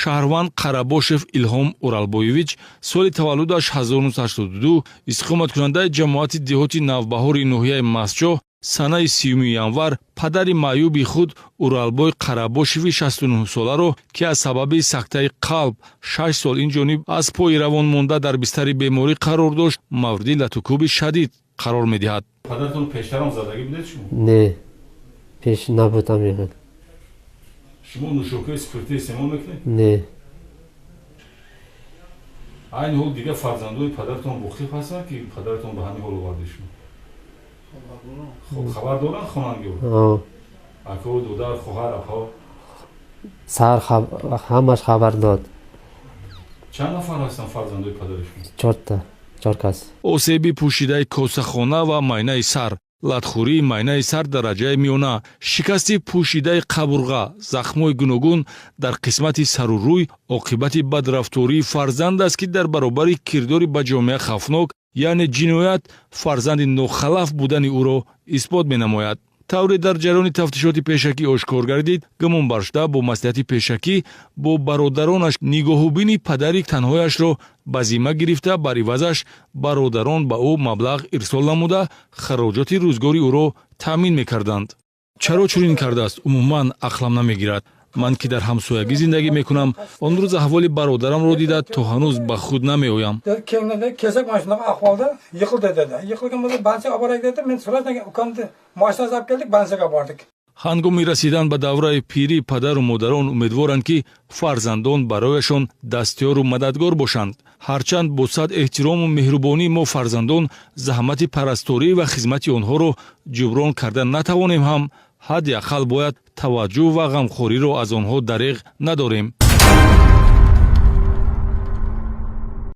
шаҳрванд Қарабошев Илҳом Уралбоевич соли таваллудаш 1982 истиқоматкунандаи ҷамоати деҳоти Навбаҳори ноҳияи Масҷоҳ санаи 30 январ падари маъюби худ Уралбой Қарабошеви 69 соларо ки аз сабаби сактаи қалб 6 сол инҷониб аз пои равон монда дар бистари беморӣ қарор дошт, мавриди латукуби шадид қарор медиҳад. Падартон пештарам задагӣ будед шумо? Не, пеш набудам ягон. Шумо нӯшокии спиртӣ истеъмол мекунед? Не. Айни ҳол дигар фарзандони падартон воқиф ҳастанд ки падартон ба ҳамин ҳол оварда шумо? خبر دارن خانگی اکو دودار خوهر اپا سر همش خبر داد. چند نفر هستن فرزندای پدرشون؟ 4 تا 4 کس. осеби пӯшидаи косахона ва майнаи сар, латхӯрии майнаи сар дараҷаи миёна, шикасти пӯшидаи қабурға, захмои гуногун дар қисмати сару рӯй оқибати бадрафтории фарзанд аст ки дар баробари кирдори ба ҷомеа хавфнок яъне ҷиноят фарзанди нохалаф будани ӯро исбот менамояд. тавре дар ҷараёни тафтишоти пешакӣ ошкор гардид, гумонбаршуда бо маслиҳати пешакӣ бо бародаронаш нигоҳубини падари танҳояшро ба зимма гирифта, бар ивазаш бародарон ба ӯ маблағ ирсол намуда хароҷоти рӯзгори ӯро таъмин мекарданд. чаро чунин кардааст? умуман ақлам намегирад. ман ки дар ҳамсоягӣ зиндагӣ мекунам, он рӯз аҳволи бародарамро дида то ҳанӯз ба худ намеоям. Kesak mashunaqa ahvolda yiqildi dedi. Yiqilgan bo'lsa bansiga olib boraylik dedi. Men so'radim, ukamni mashinasiga olib keldik, bansiga bordik. ҳангоми расидан ба давраи пирӣ падару модарон умедворанд ки фарзандон барояшон дастёру мададгор бошанд. ҳарчанд бо сад эҳтирому меҳрубонӣ мо фарзандон заҳмати парасторӣ ва хизмати онҳоро ҷуброн карда натавонем ҳам ҳадди ақал бояд таваҷҷӯҳ ва ғамхориро аз онҳо дареғ надорем.